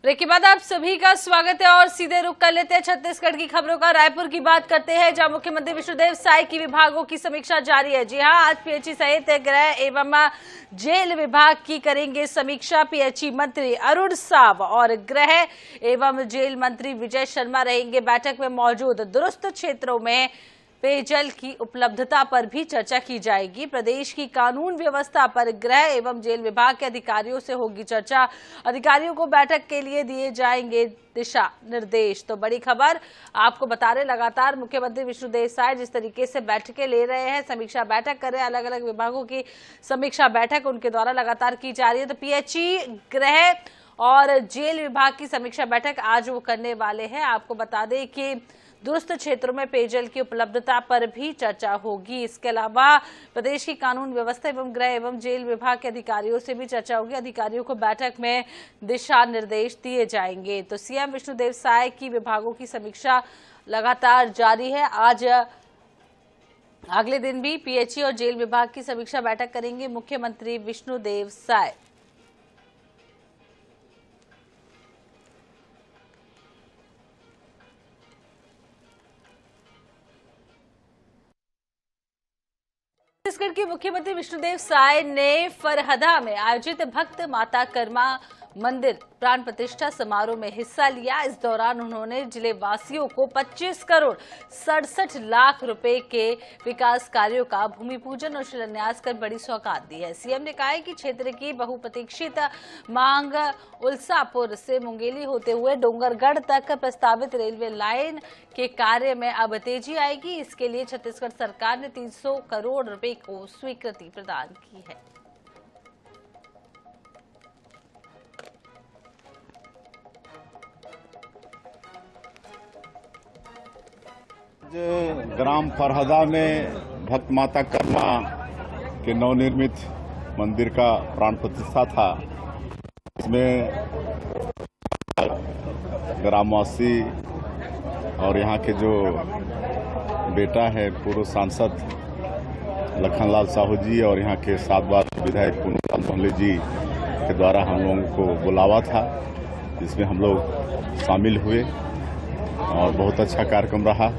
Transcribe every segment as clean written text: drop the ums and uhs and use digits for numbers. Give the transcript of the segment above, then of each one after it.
Break के बाद आप सभी का स्वागत है और सीधे रुख कर लेते हैं छत्तीसगढ़ की खबरों का। रायपुर की बात करते हैं जहां मुख्यमंत्री विष्णुदेव साय की विभागों की समीक्षा जारी है। जी हां, आज पीएचई सहित गृह एवं जेल विभाग की करेंगे समीक्षा। पीएचई मंत्री अरुण साव और गृह एवं जेल मंत्री विजय शर्मा रहेंगे बैठक में मौजूद। दुरुस्त क्षेत्रों में पेयजल की उपलब्धता पर भी चर्चा की जाएगी। प्रदेश की कानून व्यवस्था पर गृह एवं जेल विभाग के अधिकारियों से होगी चर्चा। अधिकारियों को बैठक के लिए दिए जाएंगे दिशा निर्देश। तो बड़ी खबर आपको बता रहे, लगातार मुख्यमंत्री विष्णुदेव साय जिस तरीके से बैठकें ले रहे हैं, समीक्षा बैठक कर रहे हैं, अलग अलग विभागों की समीक्षा बैठक उनके द्वारा लगातार की जा रही है। तो पीएचई, गृह और जेल विभाग की समीक्षा बैठक आज वो करने वाले हैं। आपको बता दें कि दुरुस्त क्षेत्रों में पेयजल की उपलब्धता पर भी चर्चा होगी। इसके अलावा प्रदेश की कानून व्यवस्था एवं गृह एवं जेल विभाग के अधिकारियों से भी चर्चा होगी। अधिकारियों को बैठक में दिशा निर्देश दिए जाएंगे। तो सीएम विष्णुदेव साय की विभागों की समीक्षा लगातार जारी है। आज अगले दिन भी पीएचई और जेल विभाग की समीक्षा बैठक करेंगे मुख्यमंत्री विष्णुदेव साय। छत्तीसगढ़ के मुख्यमंत्री विष्णुदेव साय ने फरहदा में आयोजित भक्त माता कर्मा मंदिर प्राण प्रतिष्ठा समारोह में हिस्सा लिया। इस दौरान उन्होंने जिले वासियों को 25 करोड़ 67 लाख रुपए के विकास कार्यों का भूमि पूजन और शिलान्यास कर बड़ी सौगात दी है। सीएम ने कहा है कि क्षेत्र की बहुप्रतीक्षित मांग उल्सापुर से मुंगेली होते हुए डोंगरगढ़ तक प्रस्तावित रेलवे लाइन के कार्य में अब तेजी आएगी। इसके लिए छत्तीसगढ़ सरकार ने 300 करोड़ रुपए को स्वीकृति प्रदान की है। ग्राम फरहदा में भक्त माता कर्मा के नवनिर्मित मंदिर का प्राण प्रतिष्ठा था। इसमें ग्रामवासी और यहाँ के जो बेटा है पूर्व सांसद लखनलाल साहू जी और यहाँ के 7 बार विधायक पूनमलाल मोहल्ले जी के द्वारा हम लोगों को बुलावा था, जिसमें हम लोग शामिल हुए और बहुत अच्छा कार्यक्रम रहा।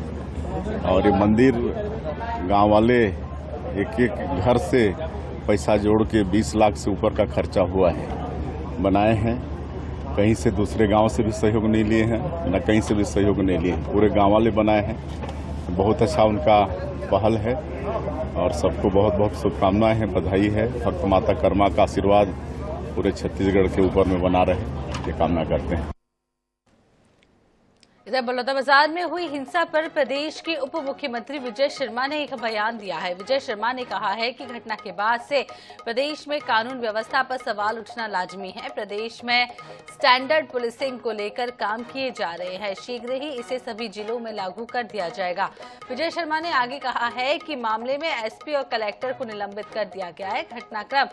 और ये मंदिर गांव वाले एक एक घर से पैसा जोड़ के 20 लाख से ऊपर का खर्चा हुआ है बनाए हैं। कहीं से दूसरे गांव से भी सहयोग नहीं लिए हैं, न कहीं से भी सहयोग नहीं लिए हैं, पूरे गांव वाले बनाए हैं। बहुत अच्छा उनका पहल है और सबको बहुत बहुत शुभकामनाएं हैं, बधाई है। भक्त माता कर्मा का आशीर्वाद पूरे छत्तीसगढ़ के ऊपर में बना रहे, ये कामना करते हैं। इधर बलौदाबाजार में हुई हिंसा पर प्रदेश के उप मुख्यमंत्री विजय शर्मा ने एक बयान दिया है। विजय शर्मा ने कहा है कि घटना के बाद से प्रदेश में कानून व्यवस्था पर सवाल उठना लाजमी है। प्रदेश में स्टैंडर्ड पुलिसिंग को लेकर काम किए जा रहे हैं, शीघ्र ही इसे सभी जिलों में लागू कर दिया जाएगा। विजय शर्मा ने आगे कहा है कि मामले में एसपी और कलेक्टर को निलंबित कर दिया गया है। घटनाक्रम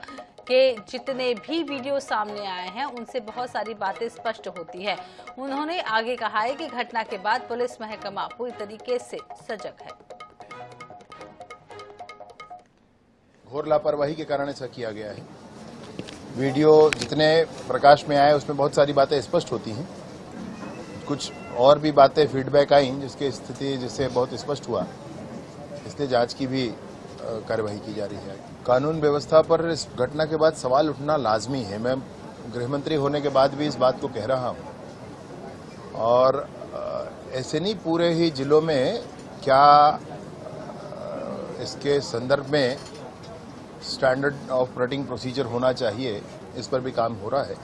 के जितने भी वीडियो सामने आए हैं उनसे बहुत सारी बातें स्पष्ट होती है। उन्होंने आगे कहा है कि घटना के बाद पुलिस महकमा पूरी तरीके से सजग है। घोर लापरवाही के कारण ऐसा किया गया है। वीडियो जितने प्रकाश में आए उसमें बहुत सारी बातें स्पष्ट होती हैं। कुछ और भी बातें फीडबैक आई जिसकी स्थिति जिससे बहुत स्पष्ट हुआ, इसलिए जांच की भी कार्यवाही की जा रही है। कानून व्यवस्था पर इस घटना के बाद सवाल उठना लाजमी है। मैं गृहमंत्री होने के बाद भी इस बात को कह रहा हूं और ऐसे नहीं पूरे ही जिलों में क्या इसके संदर्भ में स्टैंडर्ड ऑपरेटिंग प्रोसीजर होना चाहिए, इस पर भी काम हो रहा है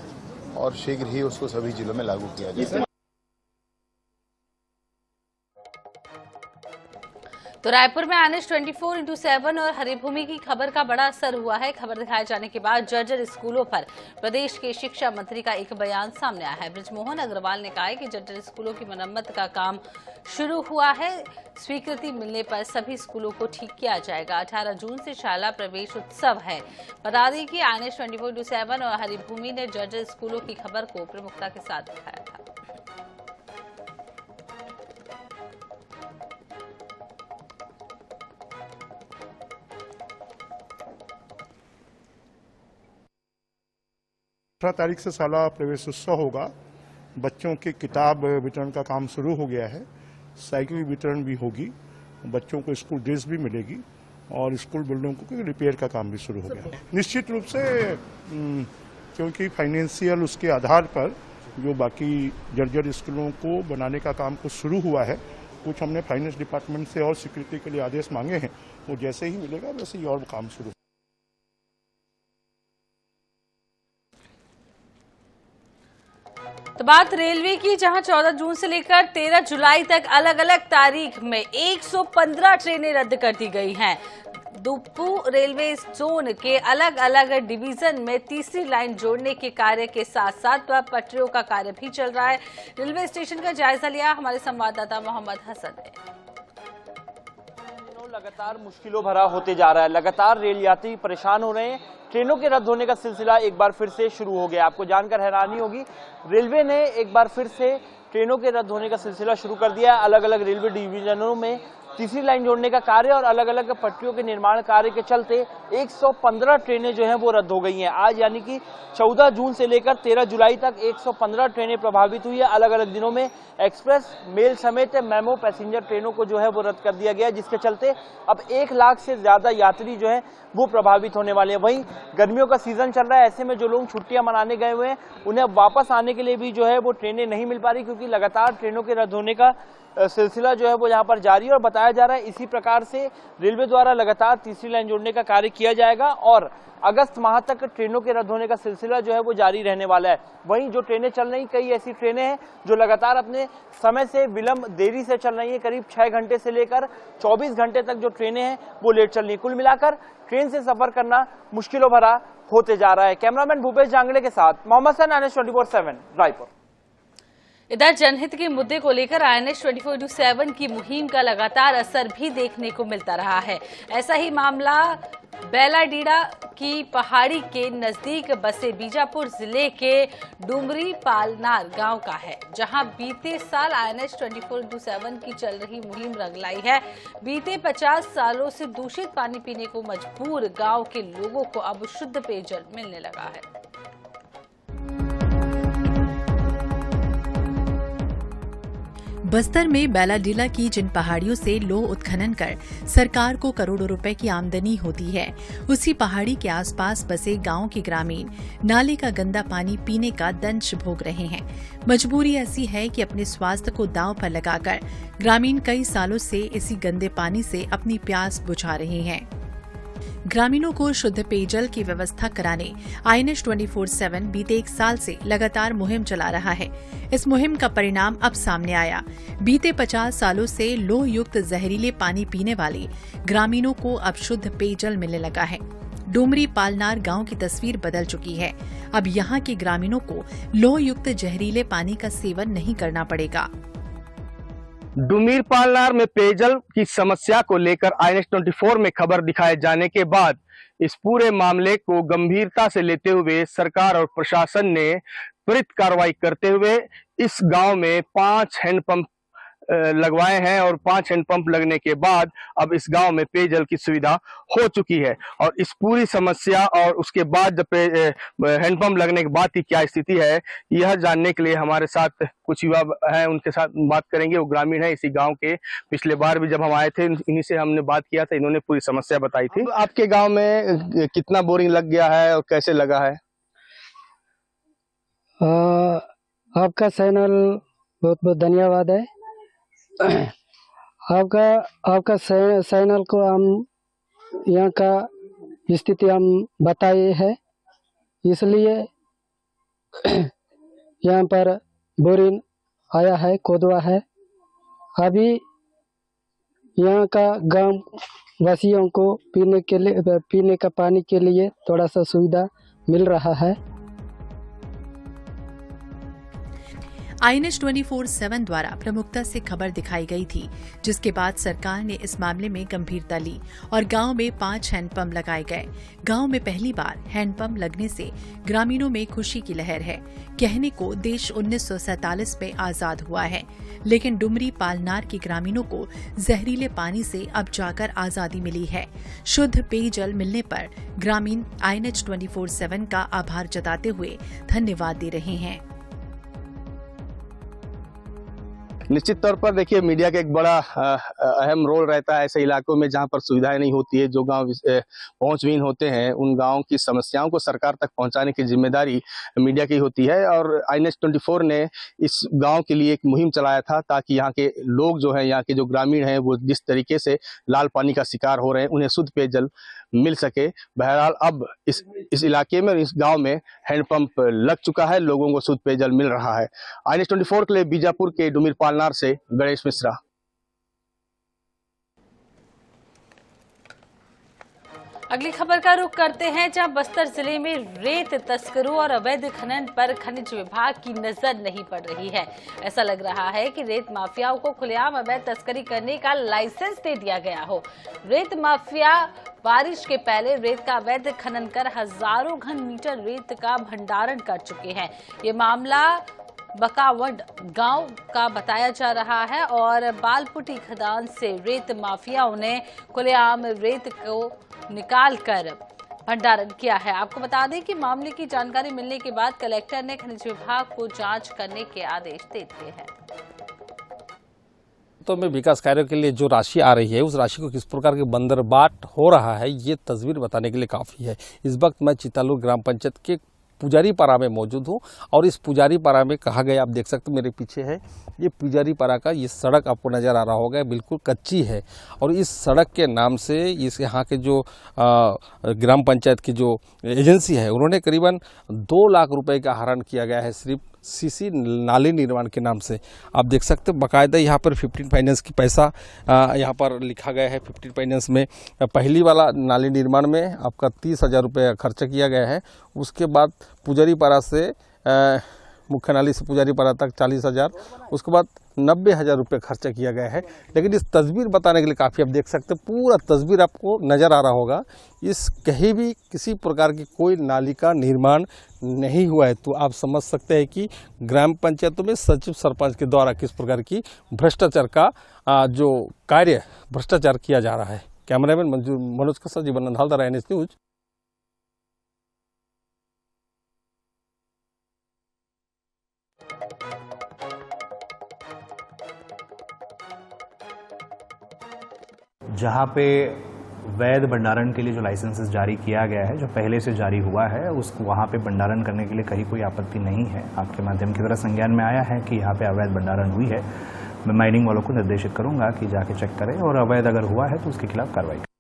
और शीघ्र ही उसको सभी जिलों में लागू किया जाएगा। तो रायपुर में आनेश 24/7 और हरिभूमि की खबर का बड़ा असर हुआ है। खबर दिखाए जाने के बाद जर्जर स्कूलों पर प्रदेश के शिक्षा मंत्री का एक बयान सामने आया है। बृजमोहन अग्रवाल ने कहा है कि जर्जर स्कूलों की मरम्मत का काम शुरू हुआ है। स्वीकृति मिलने पर सभी स्कूलों को ठीक किया जाएगा। 18 जून से शाला प्रवेश उत्सव है। बता दें कि आनेश 24/7 और हरिभूमि ने जर्जर स्कूलों की खबर को प्रमुखता के साथ दिखाया था। तारीख से शाला प्रवेश उत्सव होगा बच्चों के किताब वितरण का काम शुरू हो गया है, साइकिल वितरण भी होगी, बच्चों को स्कूल ड्रेस भी मिलेगी और स्कूल बिल्डिंग को रिपेयर का काम भी शुरू हो गया। निश्चित रूप से क्योंकि फाइनेंशियल उसके आधार पर जो बाकी जर्जर स्कूलों को बनाने का काम कुछ शुरू हुआ है, कुछ हमने फाइनेंस डिपार्टमेंट से और स्वीकृति के लिए आदेश मांगे हैं, वो जैसे ही मिलेगा वैसे ही और काम शुरू। तो बात रेलवे की, जहां 14 जून से लेकर 13 जुलाई तक अलग अलग तारीख में 115 ट्रेनें रद्द कर दी गई हैं। दुप्पू रेलवे जोन के अलग अलग डिवीजन में तीसरी लाइन जोड़ने के कार्य के साथ साथ पटरियों का कार्य भी चल रहा है। रेलवे स्टेशन का जायजा लिया हमारे संवाददाता मोहम्मद हसन ने। लगातार मुश्किलों भरा होते जा रहा है, लगातार रेल यात्री परेशान हो रहे हैं। ट्रेनों के रद्द होने का सिलसिला एक बार फिर से शुरू हो गया। आपको जानकर हैरानी होगी, रेलवे ने एक बार फिर से ट्रेनों के रद्द होने का सिलसिला शुरू कर दिया। अलग अलग रेलवे डिवीजनों में तीसरी लाइन जोड़ने का कार्य और अलग अलग पटरियों के निर्माण कार्य के चलते 115 ट्रेनें जो हैं वो रद्द हो गई हैं। आज यानी कि 14 जून से लेकर 13 जुलाई तक 115 ट्रेनें प्रभावित हुई है। अलग अलग दिनों में एक्सप्रेस, मेल समेत मेमो पैसेंजर ट्रेनों को जो है वो रद्द कर दिया गया, जिसके चलते अब 1 लाख से ज्यादा यात्री जो है वो प्रभावित होने वाले हैं। वहीं गर्मियों का सीजन चल रहा है, ऐसे में जो लोग छुट्टियां मनाने गए हुए हैं उन्हें वापस आने के लिए भी जो है वो ट्रेनें नहीं मिल पा रही, क्योंकि लगातार ट्रेनों के रद्द होने का सिलसिला जो है वो यहाँ पर जारी है। और बताया जा रहा है इसी प्रकार से रेलवे द्वारा लगातार तीसरी लाइन जोड़ने का कार्य किया जाएगा और अगस्त माह तक ट्रेनों के रद्द होने का सिलसिला जो है वो जारी रहने वाला है। वहीं जो ट्रेनें चल रही, कई ऐसी ट्रेनें हैं जो लगातार अपने समय से विलंब, देरी से चल रही है। करीब 6 घंटे से लेकर 24 घंटे तक जो ट्रेनें हैं वो लेट चल रही है। कुल मिलाकर ट्रेन से सफर करना मुश्किलों भरा होते जा रहा है। कैमरामैन भूपेश जांगड़े के साथ मोहम्मद हसन, INS 24/7 रायपुर। इधर जनहित के मुद्दे को लेकर INS 24/7 की मुहिम का लगातार असर भी देखने को मिलता रहा है। ऐसा ही मामला बेलाडीडा की पहाड़ी के नजदीक बसे बीजापुर जिले के डुमरी पालनार गांव का है, जहां बीते साल INS 24/7 की चल रही मुहिम रंग लाई है। बीते 50 सालों से दूषित पानी पीने को मजबूर गांव के लोगों को अब शुद्ध पेयजल मिलने लगा है। बस्तर में बेलाडीला की जिन पहाड़ियों से लोह उत्खनन कर सरकार को करोड़ों रुपए की आमदनी होती है, उसी पहाड़ी के आसपास बसे गांव के ग्रामीण नाले का गंदा पानी पीने का दंश भोग रहे हैं। मजबूरी ऐसी है कि अपने स्वास्थ्य को दांव पर लगाकर ग्रामीण कई सालों से इसी गंदे पानी से अपनी प्यास बुझा रहे हैं। ग्रामीणों को शुद्ध पेयजल की व्यवस्था कराने INS 24/7 बीते 1 साल से लगातार मुहिम चला रहा है। इस मुहिम का परिणाम अब सामने आया। बीते 50 सालों से लोह युक्त जहरीले पानी पीने वाले ग्रामीणों को अब शुद्ध पेयजल मिलने लगा है। डुमरी पालनार गांव की तस्वीर बदल चुकी है। अब यहां के ग्रामीणों को लोह युक्त जहरीले पानी का सेवन नहीं करना पड़ेगा। डुमीर पालनार में पेयजल की समस्या को लेकर INS 24 में खबर दिखाए जाने के बाद इस पूरे मामले को गंभीरता से लेते हुए सरकार और प्रशासन ने त्वरित कार्रवाई करते हुए इस गांव में 5 हैंडपंप लगवाए हैं और 5 हैंडपंप लगने के बाद अब इस गांव में पेयजल की सुविधा हो चुकी है। और इस पूरी समस्या और उसके बाद जब हैंडपंप लगने के बाद की क्या स्थिति है, यह जानने के लिए हमारे साथ कुछ युवा हैं, उनके साथ बात करेंगे। वो ग्रामीण है इसी गांव के। पिछले बार भी जब हम आए थे इन्हीं से हमने बात किया था, इन्होंने पूरी समस्या बताई थी। आपके गाँव में कितना बोरिंग लग गया है और कैसे लगा है? आपका चैनल बहुत बहुत धन्यवाद है। आपका चैनल को हम यहाँ का स्थिति हम बताए हैं, इसलिए यहाँ पर बोरिंग आया है, खोदवा है। अभी यहाँ का गांव वासियों को पीने का पानी के लिए थोड़ा सा सुविधा मिल रहा है। INS 24/7 द्वारा प्रमुखता से खबर दिखाई गई थी, जिसके बाद सरकार ने इस मामले में गंभीरता ली और गांव में 5 हैंडपंप लगाए गए। गांव में पहली बार हैंडपंप लगने से ग्रामीणों में खुशी की लहर है। कहने को देश 1947 में आजाद हुआ है, लेकिन डुमरी पालनार के ग्रामीणों को जहरीले पानी से अब जाकर आजादी मिली है। शुद्ध पेयजल मिलने पर ग्रामीण INS 24/7 का आभार जताते हुए धन्यवाद दे रहे हैं। निश्चित तौर पर देखिए मीडिया का एक बड़ा अहम रोल रहता है ऐसे इलाकों में जहां पर सुविधाएं नहीं होती है। जो गांव पहुंचविहीन होते हैं उन गांवों की समस्याओं को सरकार तक पहुंचाने की जिम्मेदारी मीडिया की होती है। और INS-24 ने इस गांव के लिए एक मुहिम चलाया था ताकि यहाँ के लोग जो है, यहाँ के जो ग्रामीण हैं, वो जिस तरीके से लाल पानी का शिकार हो रहे हैं उन्हें शुद्ध पेयजल मिल सके। बहरहाल अब इस इलाके में, इस गांव में हैंडपंप लग चुका है, लोगों को शुद्ध पेयजल मिल रहा है। INS-24 के लिए बीजापुर के डुमिर पालनार से गणेश मिश्रा। अगली खबर का रुख करते हैं, जहां बस्तर जिले में रेत तस्करों और अवैध खनन पर खनिज विभाग की नजर नहीं पड़ रही है। ऐसा लग रहा है कि रेत माफियाओं को खुलेआम अवैध तस्करी करने का लाइसेंस दे दिया गया हो। रेत माफिया बारिश के पहले रेत का अवैध खनन कर हजारों घन मीटर रेत का भंडारण कर चुके हैं। ये मामला बकावंड गांव का बताया जा रहा है और बालपुटी खदान से रेत माफियाओं ने खुलेआम रेत को निकाल कर भंडारण किया है। आपको बता दें कि मामले की जानकारी मिलने के बाद कलेक्टर ने खनिज विभाग को जांच करने के आदेश दे दिए हैं। तो में विकास कार्यों के लिए जो राशि आ रही है उस राशि को किस प्रकार के बंदरबाट हो रहा है ये तस्वीर बताने के लिए काफ़ी है। इस वक्त मैं चितालूर ग्राम पंचायत के पुजारी पारा में मौजूद हूँ और इस पुजारी पारा में कहा गया, आप देख सकते हो मेरे पीछे है, ये पुजारी पारा का ये सड़क आपको नज़र आ रहा होगा, बिल्कुल कच्ची है। और इस सड़क के नाम से इस यहाँ के जो ग्राम पंचायत की जो एजेंसी है उन्होंने करीबन 2 लाख रुपए का हरण किया गया है सिर्फ सीसी नाले निर्माण के नाम से। आप देख सकते हो बाकायदा यहाँ पर 15 फाइनेंस की पैसा यहाँ पर लिखा गया है। 15 फाइनेंस में पहली वाला नाले निर्माण में आपका 30,000 रुपये खर्च किया गया है। उसके बाद पुजारी पारा से मुख्य नाली से पुजारी पारा तक 40,000, उसके बाद 90,000 रुपये खर्चा किया गया है। लेकिन इस तस्वीर बताने के लिए काफ़ी, आप देख सकते हैं पूरा तस्वीर आपको नज़र आ रहा होगा। इस कहीं भी किसी प्रकार की कोई नाली का निर्माण नहीं हुआ है। तो आप समझ सकते हैं कि ग्राम पंचायतों में सचिव सरपंच के द्वारा किस प्रकार की भ्रष्टाचार का जो कार्य भ्रष्टाचार किया जा रहा है। कैमरामैन मनोज के साथ जीवन नंदालदार, NS न्यूज। जहाँ पे वैध भंडारण के लिए जो लाइसेंसेस जारी किया गया है, जो पहले से जारी हुआ है, उसको वहाँ पे भंडारण करने के लिए कहीं कोई आपत्ति नहीं है। आपके माध्यम की तरह संज्ञान में आया है कि यहाँ पे अवैध भंडारण हुई है। मैं माइनिंग वालों को निर्देशित करूँगा कि जाके चेक करें और अवैध अगर हुआ है तो उसके खिलाफ कार्रवाई करें।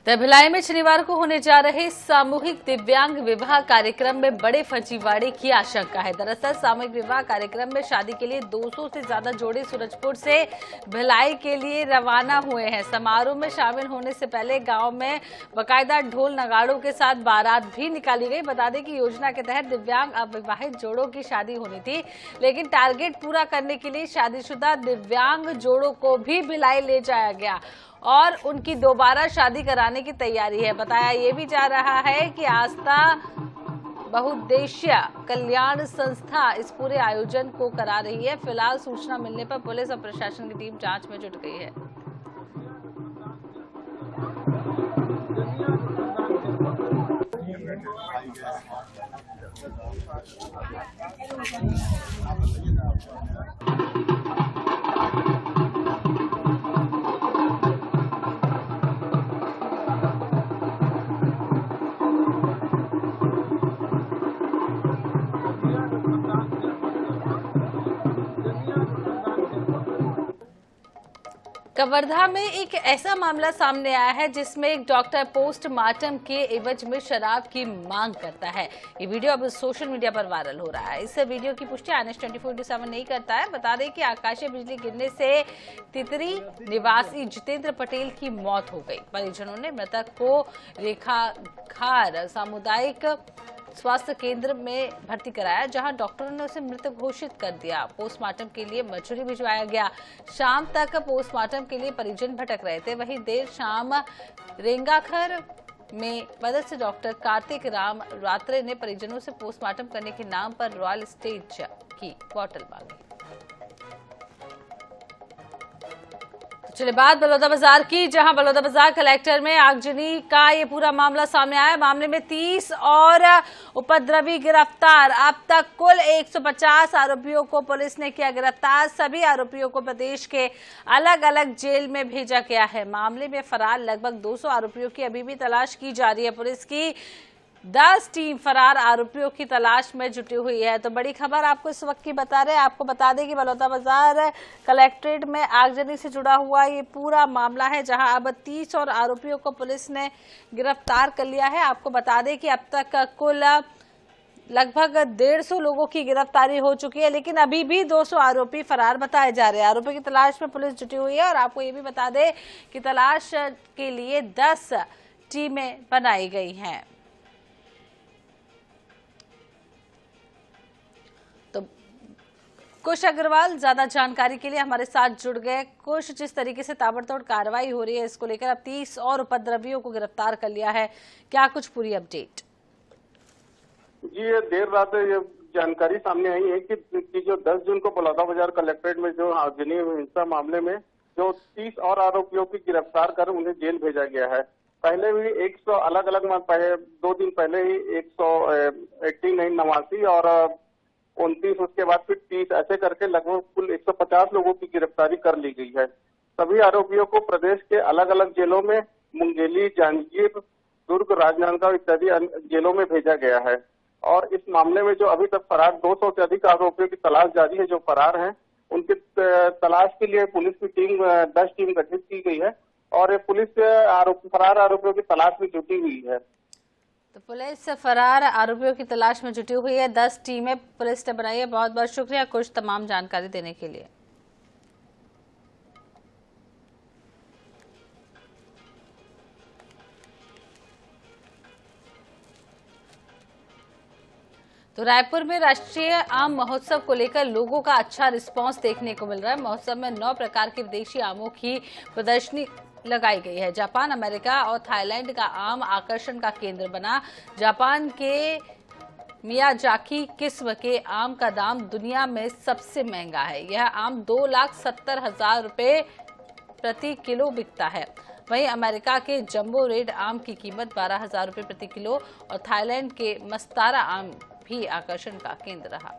भिलाई में शनिवार को होने जा रहे सामूहिक दिव्यांग विवाह कार्यक्रम में बड़े फर्जीवाड़े की आशंका है। दरअसल सामूहिक विवाह कार्यक्रम में शादी के लिए 200 से ज्यादा जोड़े सूरजपुर से भिलाई के लिए रवाना हुए हैं। समारोह में शामिल होने से पहले गांव में बाकायदा ढोल नगाड़ों के साथ बारात भी निकाली गई। बता दें कि योजना के तहत दिव्यांग अविवाहित जोड़ों की शादी होनी थी, लेकिन टारगेट पूरा करने के लिए शादीशुदा दिव्यांग जोड़ों को भी भिलाई ले जाया गया और उनकी दोबारा शादी कराने की तैयारी है। बताया ये भी जा रहा है कि आस्था बहुउद्देश्य कल्याण संस्था इस पूरे आयोजन को करा रही है। फिलहाल सूचना मिलने पर पुलिस और प्रशासन की टीम जांच में जुट गई है। कवर्धा में एक ऐसा मामला सामने आया है जिसमें एक डॉक्टर पोस्टमार्टम के एवज में शराब की मांग करता है। ये वीडियो अब सोशल मीडिया पर वायरल हो रहा है। इस वीडियो की पुष्टि NS-24/7 नहीं करता है। बता दें कि आकाशीय बिजली गिरने से तितरी निवासी जितेंद्र पटेल की मौत हो गई। परिजनों ने मृतक को रेखाखार सामुदायिक स्वास्थ्य केंद्र में भर्ती कराया, जहां डॉक्टरों ने उसे मृत घोषित कर दिया। पोस्टमार्टम के लिए मजूरी भिजवाया गया। शाम तक पोस्टमार्टम के लिए परिजन भटक रहे थे। वहीं देर शाम रेंगाखर में मदद से डॉक्टर कार्तिक राम रात्रे ने परिजनों से पोस्टमार्टम करने के नाम पर रॉयल स्टेज की बोतल मांगी। चलिए बात बलौदाबाजार की, जहां बलौदाबाजार कलेक्टर में आगजनी का ये पूरा मामला सामने आया। मामले में 30 और उपद्रवी गिरफ्तार। अब तक कुल 150 आरोपियों को पुलिस ने किया गिरफ्तार। सभी आरोपियों को प्रदेश के अलग अलग जेल में भेजा गया है। मामले में फरार लगभग 200 आरोपियों की अभी भी तलाश की जा रही है। पुलिस की 10 टीम फरार आरोपियों की तलाश में जुटी हुई है। तो बड़ी खबर आपको इस वक्त की बता रहे हैं। आपको बता दें कि बलौदाबाजार कलेक्ट्रेट में आगजनी से जुड़ा हुआ ये पूरा मामला है, जहां अब 30 और आरोपियों को पुलिस ने गिरफ्तार कर लिया है। आपको बता दें कि अब तक कुल लगभग 150 लोगों की गिरफ्तारी हो चुकी है, लेकिन अभी भी 200 आरोपी फरार बताए जा रहे हैं। आरोपियों की तलाश में पुलिस जुटी हुई है। और आपको ये भी बता दें कि तलाश के लिए 10 टीमें बनाई गई हैं। तो कुश अग्रवाल ज्यादा जानकारी के लिए हमारे साथ जुड़ गए। कुश, जिस तरीके से ताबड़तोड़ कार्रवाई हो रही है, इसको लेकर अब 30 और उपद्रवियों को गिरफ्तार कर लिया है, क्या कुछ पूरी अपडेट? जी, ये देर रात ये जानकारी सामने आई है कि जो 10 जून को बलौदाबाजार कलेक्ट्रेट में जो आगजनी हिंसा मामले में जो 30 और आरोपियों की गिरफ्तार कर उन्हें जेल भेजा गया है। पहले भी 100 अलग अलग 2 दिन पहले ही 189 और 29, उसके बाद फिर 30, ऐसे करके लगभग कुल 150 लोगों की गिरफ्तारी कर ली गई है। सभी आरोपियों को प्रदेश के अलग अलग जेलों में मुंगेली, जांजगीर, दुर्ग, राजनांदगांव इत्यादि जेलों में भेजा गया है। और इस मामले में जो अभी तक फरार 200 से अधिक आरोपियों की तलाश जारी है, जो फरार हैं उनकी तलाश के लिए पुलिस की टीम 10 टीम गठित की गई है और पुलिस फरार आरोपियों की तलाश में जुटी हुई है। तो पुलिस फरार आरोपियों की तलाश में जुटी हुई है। 10 टीमें पुलिस ने बनाई है। बहुत बहुत शुक्रिया कुछ तमाम जानकारी देने के लिए। तो रायपुर में राष्ट्रीय आम महोत्सव को लेकर लोगों का अच्छा रिस्पांस देखने को मिल रहा है। महोत्सव में 9 प्रकार के विदेशी आमों की प्रदर्शनी लगाई गई है। जापान, अमेरिका और थाईलैंड का आम आकर्षण का केंद्र बना। जापान के मियाजाकी किस्म के आम का दाम दुनिया में सबसे महंगा है। यह आम 2,70,000 रुपए प्रति किलो बिकता है। वहीं अमेरिका के जंबो रेड आम की कीमत 12,000 रुपए प्रति किलो और थाईलैंड के मस्तारा आम भी आकर्षण का केंद्र रहा।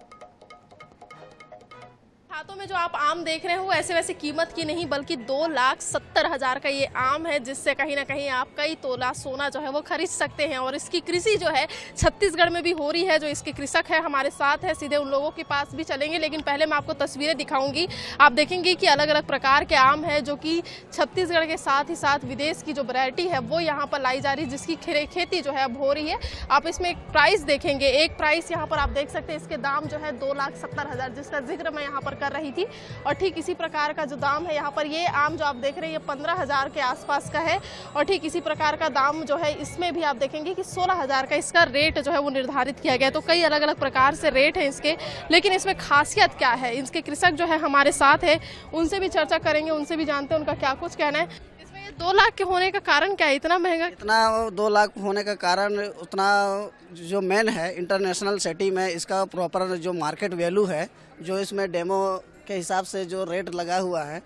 हाथों में जो आप आम देख रहे हो ऐसे वैसे कीमत की नहीं, बल्कि 2,70,000 का ये आम है, जिससे कहीं ना कहीं आप कई तोला सोना जो है वो खरीद सकते हैं। और इसकी कृषि जो है छत्तीसगढ़ में भी हो रही है। जो इसके कृषक है हमारे साथ है, सीधे उन लोगों के पास भी चलेंगे। लेकिन पहले मैं आपको तस्वीरें दिखाऊंगी। आप देखेंगे कि अलग अलग प्रकार के आम है, जो कि छत्तीसगढ़ के साथ ही साथ विदेश की जो वैरायटी है वो यहाँ पर लाई जा रही है, जिसकी खेती जो है अब हो रही है। आप इसमें एक प्राइस देखेंगे, एक प्राइस यहाँ पर आप देख सकते हैं। इसके दाम जो है 2,70,000, जिसका जिक्र मैं यहाँ पर कर रही थी। और ठीक इसी प्रकार का जो दाम है यहाँ पर, ये आम जो आप देख रहे हैं ये 15,000 के आसपास का है। और ठीक इसी प्रकार का दाम जो है इसमें भी आप देखेंगे कि 16,000 का इसका रेट जो है वो निर्धारित किया गया है। तो कई अलग अलग प्रकार से रेट है इसके, लेकिन इसमें खासियत क्या है, इसके कृषक जो है हमारे साथ है, उनसे भी चर्चा करेंगे, उनसे भी जानते हैं उनका क्या कुछ कहना है। इसमें ये 2 लाख के होने का कारण क्या है, इतना महंगा? इतना 2 लाख होने का कारण उतना जो मेन है इंटरनेशनल सिटी में इसका प्रॉपर जो मार्केट वैल्यू है, जो इसमें डेमो के हिसाब से जो रेट लगा हुआ है,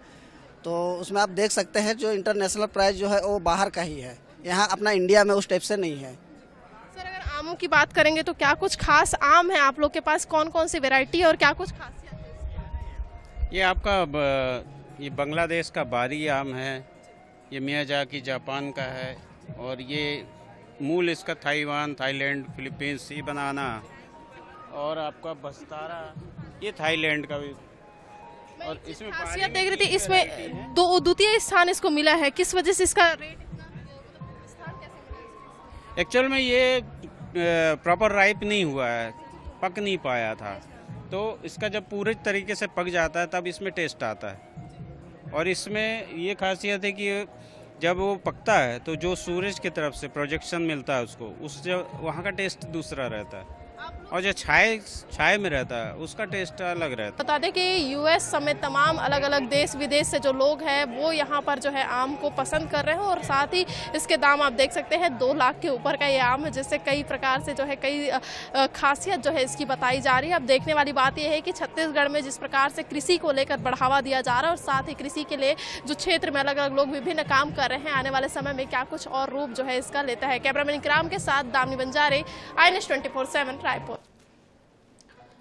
तो उसमें आप देख सकते हैं जो इंटरनेशनल प्राइस जो है वो बाहर का ही है, यहाँ अपना इंडिया में उस टाइप से नहीं है। सर, अगर आमों की बात करेंगे तो क्या कुछ खास आम है आप लोग के पास? कौन कौन सी वैरायटी है और क्या कुछ खासियत है? ये आपका ये बांग्लादेश का बारी आम है, ये मियाजाकी जापान का है, और ये मूल इसका ताइवान, थाईलैंड, फिलीपींस, ये बनाना, और आपका बस्तारा ये थाईलैंड का भी। और इसमें खासियत देख रही थी, इसमें द्वितीय स्थान इसको मिला है, किस वजह से इसका रेट इतना? एक्चुअल में ये प्रॉपर राइप नहीं हुआ है, पक नहीं पाया था। तो इसका जब पूरे तरीके से पक जाता है तब इसमें टेस्ट आता है। और इसमें ये खासियत है कि जब वो पकता है तो जो सूरज की तरफ से प्रोजेक्शन मिलता है उसको, उससे वहाँ का टेस्ट दूसरा रहता है। और जो छाए में रहता है उसका टेस्ट अलग रहता है। बता दें कि यूएस समेत तमाम अलग अलग देश विदेश से जो लोग हैं वो यहाँ पर जो है आम को पसंद कर रहे हैं और साथ ही इसके दाम आप देख सकते हैं 2 लाख के ऊपर का ये आम है, जिससे कई प्रकार से जो है कई खासियत जो है इसकी बताई जा रही है। अब देखने वाली बात यह है कि छत्तीसगढ़ में जिस प्रकार से कृषि को लेकर बढ़ावा दिया जा रहा है और साथ ही कृषि के लिए जो क्षेत्र में अलग अलग लोग विभिन्न काम कर रहे हैं, आने वाले समय में क्या कुछ और रूप जो है इसका लेता है। कैमरामैन इकराम के साथ दामनी बंजारे, INS 24/7 रायपुर।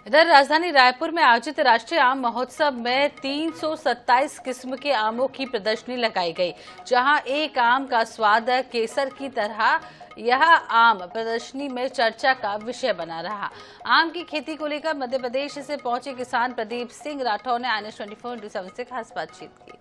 इधर राजधानी रायपुर में आयोजित राष्ट्रीय आम महोत्सव में 327 किस्म के आमों की प्रदर्शनी लगाई गई, जहां एक आम का स्वाद केसर की तरह यह आम प्रदर्शनी में चर्चा का विषय बना रहा। आम की खेती को लेकर मध्य प्रदेश से पहुंचे किसान प्रदीप सिंह राठौर ने INS 24/7 से खास बातचीत की।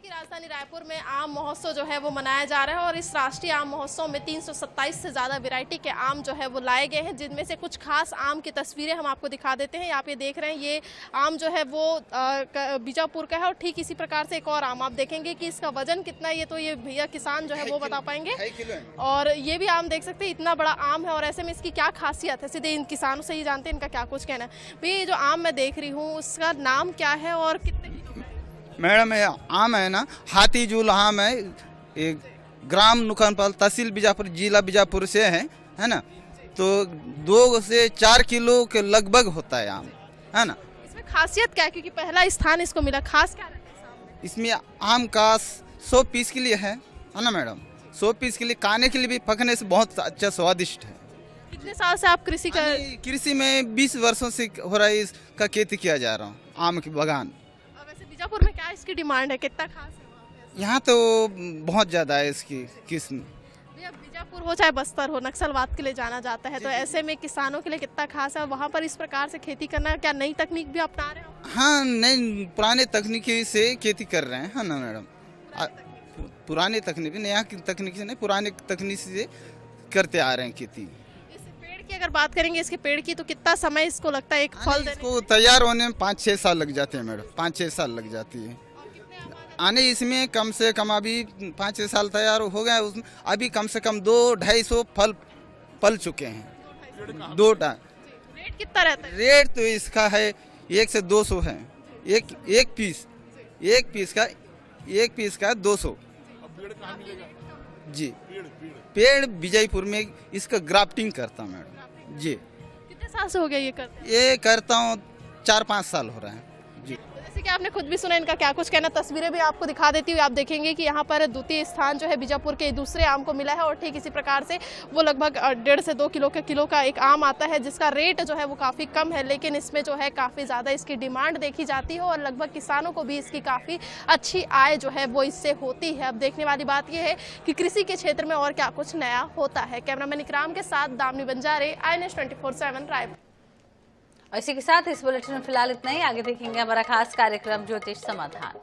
राजधानी रायपुर में आम महोत्सव जो है वो मनाया जा रहा है और इस राष्ट्रीय आम महोत्सव में 327 से ज्यादा वैरायटी के आम जो है वो लाए गए हैं, जिनमें से कुछ खास आम की तस्वीरें हम आपको दिखा देते हैं। आप ये देख रहे हैं, ये आम जो है वो बीजापुर का है और ठीक इसी प्रकार से एक और आम आप देखेंगे कि इसका वजन कितना है, ये तो ये भैया किसान जो है वो बता पाएंगे। और ये भी आम देख सकते हैं, इतना बड़ा आम है और ऐसे में इसकी क्या खासियत है, सीधे इन किसानों से ही जानते हैं इनका क्या कुछ कहना है। भैया ये जो आम मैं देख रही हूँ उसका नाम क्या है और कितने? मैडम ये आम है ना, हाथीजूल आम है, एक ग्राम नुकनपल, तहसील बीजापुर, जिला बीजापुर से है ना। तो 2 से 4 किलो के लगभग होता है आम, है ना। इसमें खासियत क्या है, क्योंकि पहला स्थान इसको मिला, खास क्या रहता है? इसमें आम का 100 पीस के लिए है ना मैडम, 100 पीस के लिए, खाने के लिए भी, पकने से बहुत अच्छा स्वादिष्ट है। कितने साल से आप कृषि में 20 वर्षों से हो रहा है, इसका खेती किया जा रहा हूँ, आम की बागान। बीजापुर में क्या इसकी डिमांड है, कितना खास है? यहाँ तो बहुत ज़्यादा है इसकी किस्म। बीजापुर हो चाहे बस्तर हो, नक्सलवाद के लिए जाना जाता है, तो ऐसे में किसानों के लिए कितना खास है और वहाँ पर इस प्रकार से खेती करना, क्या नई तकनीक भी अपना रहे हो? हाँ, नई पुराने तकनीकी से खेती कर रहे हैं, है ना मैडम। पुराने तकनीकी, नया तकनीकी से नहीं, पुराने तकनीक से करते आ रहे हैं खेती। की अगर बात करेंगे इसके पेड़ की, तो कितना समय इसको लगता है एक फल देने को तैयार होने में? 5-6 साल लग जाते हैं मैडम, 5-6 साल लग जाती है आने इसमें। कम से कम अभी 5-6 साल तैयार हो गया, उसमें अभी कम से कम 200-250 फल पल चुके हैं। 2 रेट कितना रहता है? रेट तो इसका है 1 से 200 है, एक पीस का 200 जी। पेड़ विजयपुर में इसका ग्राफ्टिंग करता हूँ मैडम जी। कितने साल से हो गया ये करता हूँ 4-5 साल हो रहा है जी। जैसे कि आपने खुद भी सुना इनका क्या कुछ कहना, तस्वीरें भी आपको दिखा देती हुई आप देखेंगे कि यहाँ पर द्वितीय स्थान जो है बीजापुर के दूसरे आम को मिला है और ठीक इसी प्रकार से वो लगभग 1.5 से 2 किलो का एक आम आता है, जिसका रेट जो है वो काफ़ी कम है, लेकिन इसमें जो है काफ़ी ज़्यादा इसकी डिमांड देखी जाती है और लगभग किसानों को भी इसकी काफ़ी अच्छी आय जो है वो इससे होती है। अब देखने वाली बात यह है कि कृषि के क्षेत्र में और क्या कुछ नया होता है। कैमरामैन इकराम के साथ दामनी बंजारे, INS 24/7 रायपुर। इसी के साथ इस बुलेटिन में फिलहाल इतना ही। आगे देखेंगे हमारा खास कार्यक्रम ज्योतिष समाधान।